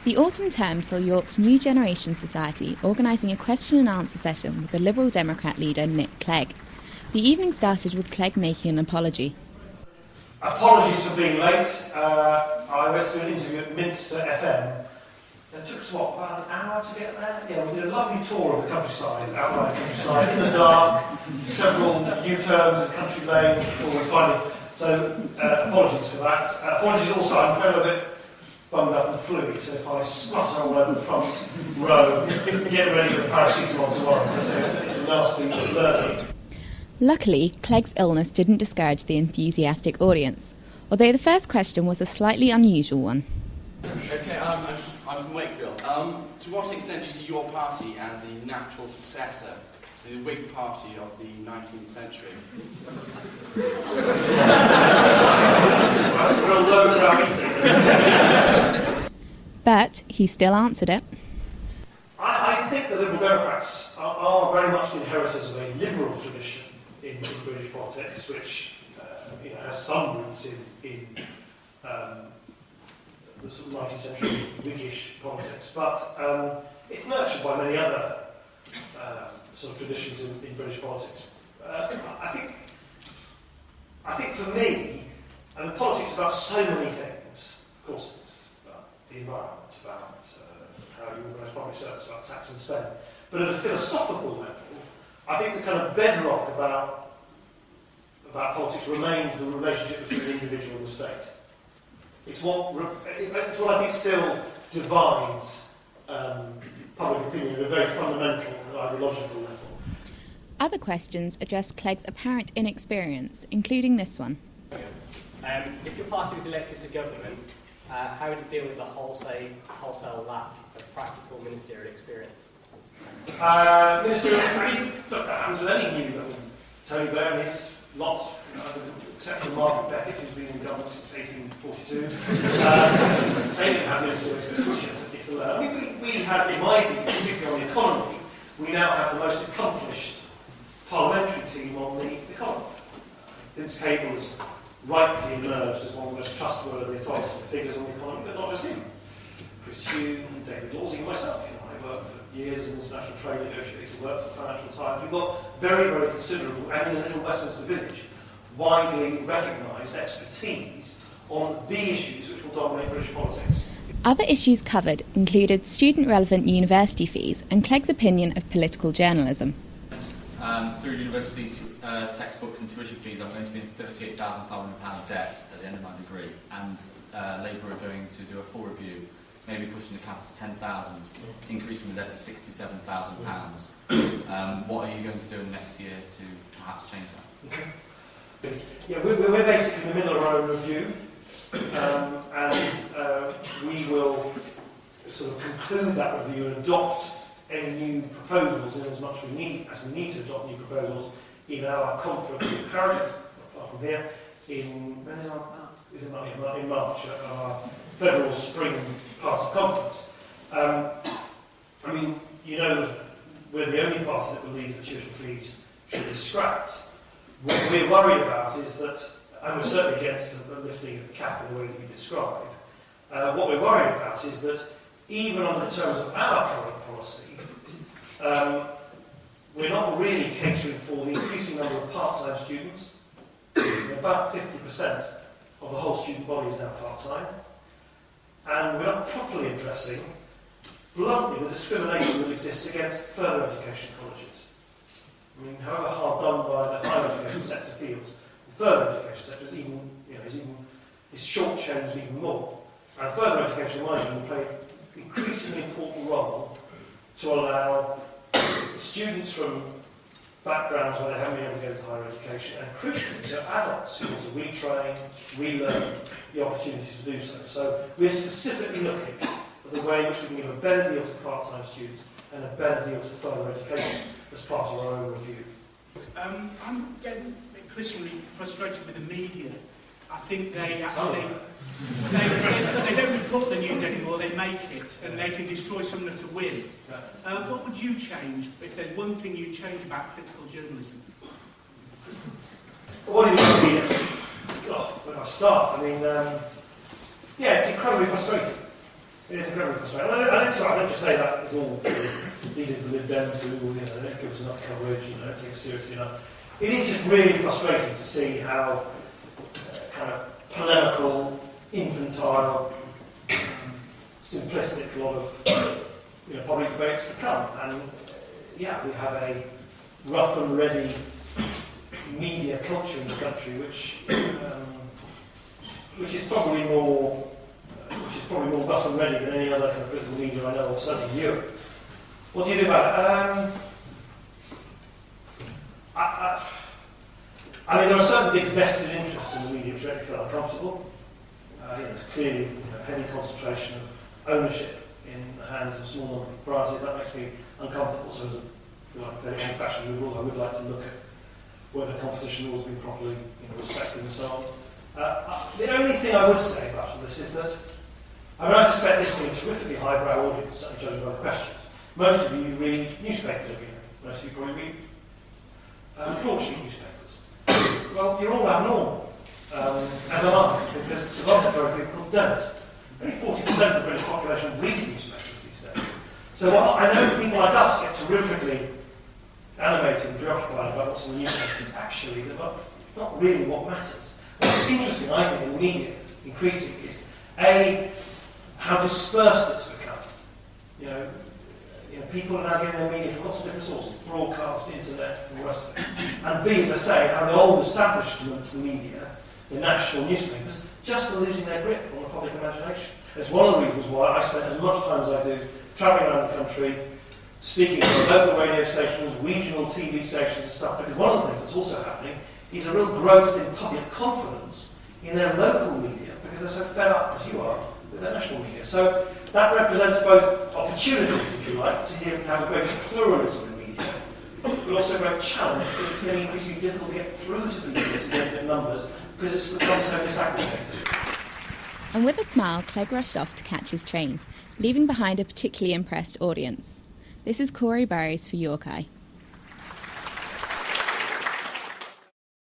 The autumn term saw York's New Generation Society organising a question and answer session with the Liberal Democrat leader Nick Clegg. The evening started with Clegg making an apology. Apologies for being late. I went to an interview at Minster FM. It took us, about an hour to get there? Yeah, we did a lovely tour of the countryside, outlying countryside, in the dark, several U-turns and country lanes before we finally... So, apologies for that. Apologies also, I'm feeling a bit bummed up and fluey, so if I splutter all over the front row, get ready for the paracetamol tomorrow, because it's a nasty learning. Luckily, Clegg's illness didn't discourage the enthusiastic audience, although the first question was a slightly unusual one. Okay, I'm from Wakefield. To what extent do you see your party as the natural successor to the Whig Party of the 19th century? That's a real low-brow. But he still answered it. I think the Liberal Democrats are very much the inheritors of a liberal tradition in British politics, which has some roots in the sort of 19th century Whiggish politics, but it's nurtured by many other sort of traditions in British politics. I think for me, politics is about so many things. Of course, it's about the environment, it's about how you organise public service, about tax and spend. But at a philosophical level, I think the kind of bedrock about politics remains the relationship between the individual and the state. It's what I think still divides public opinion at a very fundamental and ideological level. Other questions addressed Clegg's apparent inexperience, including this one. If your party was elected to government, how would you deal with the wholesale lack of practical ministerial experience? Ministerial experience, look, that happens with any new government. Tony Blair and his lot, except for Margaret Beckett, who's been in government since 1842. They didn't have ministerial experience. We have, in my view, particularly on the economy, we now have the most accomplished parliamentary team on the economy. Vince Cable has rightly emerged as one of the most trustworthy authoritative figures on the economy, but not just him. Chris Hume, David Lawsey, and myself. I worked for years as an international trade negotiator, worked for the Financial Times. We've got very, very considerable, and in the little Westminster Village, widely recognised expertise on the issues which will dominate British politics. Other issues covered included student-relevant university fees and Clegg's opinion of political journalism. Through university textbooks and tuition fees, I'm going to be in £38,500 debt at the end of my degree, and Labour are going to do a full review, maybe pushing the cap to 10,000, increasing the debt to £67,000. What are you going to do in the next year to perhaps change that? Okay. Yeah, we're basically in the middle of our own review, and we will sort of conclude that review and adopt any new proposals in as much as we need to adopt new proposals in our conference in Harrogate, not far from here, in March, at our Federal Spring Party Conference. We're the only party that believes that tuition fees should be scrapped. What we're worried about is that, and we're certainly against the lifting of the cap in the way that you described, what we're worried about is that even under the terms of our current policy, we're not really catering for the increasing number of part-time students. About 50% of the whole student body is now part-time. And we're not properly addressing, bluntly, the discrimination that exists against further education colleges. I mean, however hard done by the higher education sector feels, the further education sector is short-changed even more. And further education, in my view, will play an increasingly important role to allow students from backgrounds where they haven't been able to go to higher education, and crucially, to adults who want to retrain, relearn, the opportunity to do so. So we're specifically looking at the way in which we can give a better deal to part-time students and a better deal to further education as part of our own review. I'm getting increasingly frustrated with the media. I think they actually they don't report the news anymore, they make it, and they can destroy something to win. What would you change if there's one thing you change about political journalism? What do you mean? When I start, it's incredibly frustrating. It is incredibly frustrating. I don't just say that as all leaders of the Lib Dems do, don't give us enough coverage, don't take us seriously enough. It is just really frustrating to see how kind of polemical, infantile, simplistic a lot of public debates become. And we have a rough and ready media culture in the country, which is probably more rough and ready than any other kind of political media I know of, certainly in Europe. What do you do about it? I mean, there are certain big vested interests in the media which make me feel uncomfortable. There's clearly a heavy concentration of ownership in the hands of a small number of proprietors. That makes me uncomfortable. So, as a very old-fashioned liberal, I would like to look at whether competition laws have been properly respected and so on. The only thing I would say about this is that, I suspect this being a terrifically highbrow audience, certainly judging by the questions. Most of you read newspapers every day. Most of you probably read broadsheet newspapers. Well, you're all abnormal, as am I, because the vast majority of people don't. Only 40% of the British population read newspapers these days. So while I know people like us get terrifically animated and preoccupied about what's in the newspapers, actually they're not really what matters. What's interesting, I think, in the media, increasingly, is how dispersed it's become. People are now getting their media from lots of different sources, broadcast, internet, and the rest of it. And B, as I say, how the old establishment media, the national newspapers, just are losing their grip on the public imagination. It's one of the reasons why I spend as much time as I do travelling around the country, speaking to local radio stations, regional TV stations and stuff, because one of the things that's also happening is a real growth in public confidence in their local media, because they're so fed up, as you are, with their national media. So that represents both opportunities, if you like, to have a greater pluralism in media, but also a great challenge, because it's getting increasingly difficult to get through to media in significant numbers, because it's become so disaggregated. And with a smile, Clegg rushed off to catch his train, leaving behind a particularly impressed audience. This is Corey Burrows for York Eye.